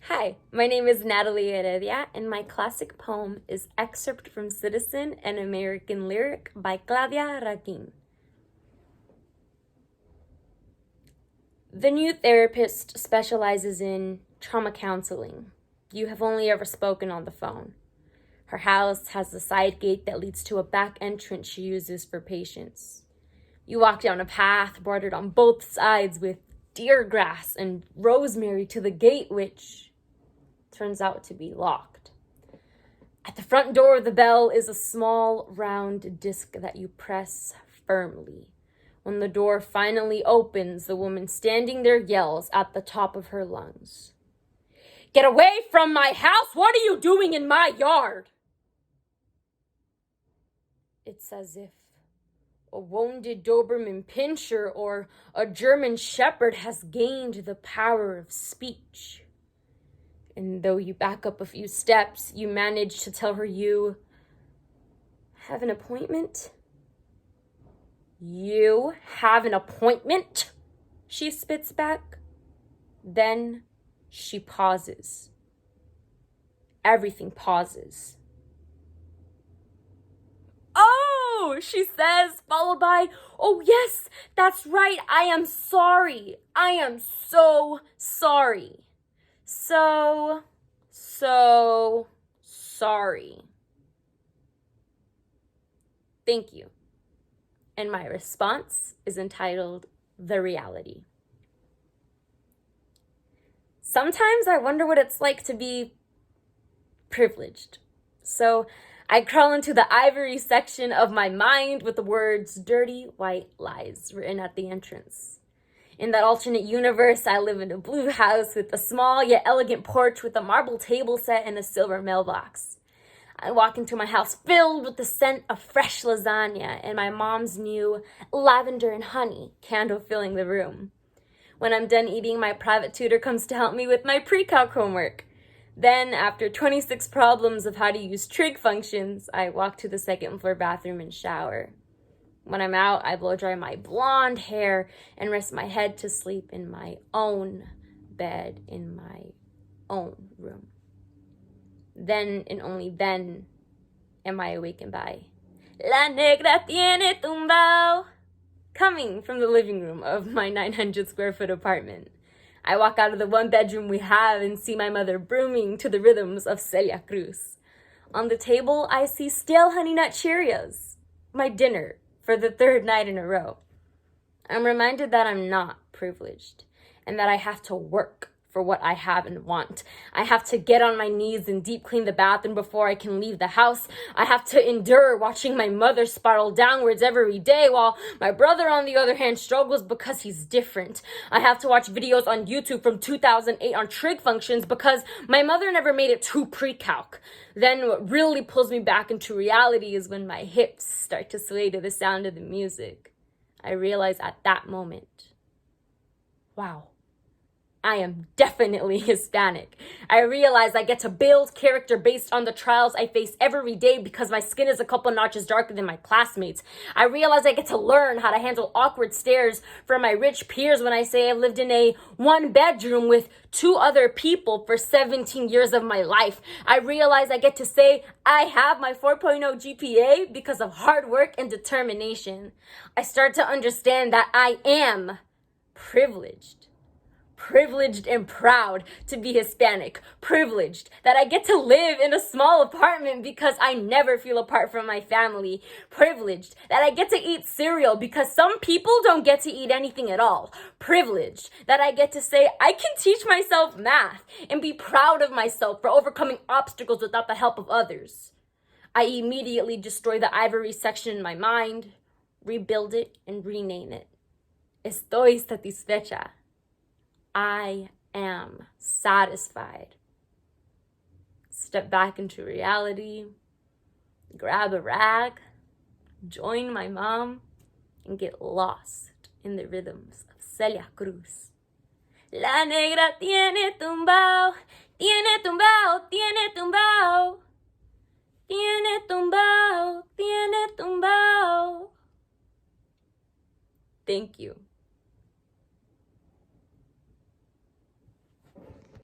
Hi, my name is Natalie Heredia, and my classic poem is Excerpt from Citizen, an American Lyric by Claudia, Rankine. The new therapist specializes in trauma counseling. You have only ever spoken on the phone. Her house has a side gate that leads to a back entrance she uses for patients. You walk down a path bordered on both sides with deer grass and rosemary to the gate, which turns out to be locked. At the front door of the bell is a small round disc that you press firmly. When the door finally opens, the woman standing there yells at the top of her lungs, "Get away from my house! What are you doing in my yard?" It's as if a wounded Doberman Pinscher or a German Shepherd has gained the power of speech. And though you back up a few steps, you manage to tell her you have an appointment. "You have an appointment?" she spits back. Then she pauses. Everything pauses. "Oh," she says, followed by, "Oh yes, that's right, I am sorry. I am so sorry. So sorry. Thank you." And my response is entitled, "The Reality." Sometimes I wonder what it's like to be privileged. So I crawl into the ivory section of my mind with the words "dirty white lies" written at the entrance. In that alternate universe, I live in a blue house with a small yet elegant porch with a marble table set and a silver mailbox. I walk into my house filled with the scent of fresh lasagna and my mom's new lavender and honey candle filling the room. When I'm done eating, my private tutor comes to help me with my pre-calc homework. Then, after 26 problems of how to use trig functions, I walk to the second floor bathroom and shower. When I'm out, I blow dry my blonde hair and rest my head to sleep in my own bed in my own room. Then and only then am I awakened by "La negra tiene tumbao," coming from the living room of my 900 square foot apartment. I walk out of the one bedroom we have and see my mother brooming to the rhythms of Celia Cruz. On the table, I see stale Honey Nut Cheerios, my dinner for the third night in a row. I'm reminded that I'm not privileged and that I have to work for what I have and want. I have to get on my knees and deep clean the bathroom before I can leave the house. I have to endure watching my mother spiral downwards every day while my brother, on the other hand, struggles because he's different. I have to watch videos on YouTube from 2008 on trig functions because my mother never made it to pre-calc. Then what really pulls me back into reality is when my hips start to sway to the sound of the music. I realize at that moment, wow, I am definitely Hispanic. I realize I get to build character based on the trials I face every day because my skin is a couple notches darker than my classmates. I realize I get to learn how to handle awkward stares from my rich peers when I say I've lived in a one bedroom with two other people for 17 years of my life. I realize I get to say I have my 4.0 GPA because of hard work and determination. I start to understand that I am privileged and proud to be Hispanic, privileged that I get to live in a small apartment because I never feel apart from my family, privileged that I get to eat cereal because some people don't get to eat anything at all, privileged that I get to say I can teach myself math and be proud of myself for overcoming obstacles without the help of others. I immediately destroy the ivory section in my mind, rebuild it, and rename it. Estoy satisfecha. I am satisfied. Step back into reality, grab a rag, join my mom, and get lost in the rhythms of Celia Cruz. La negra tiene tumbao, tiene tumbao, tiene tumbao, tiene tumbao, tiene tumbao. Thank you.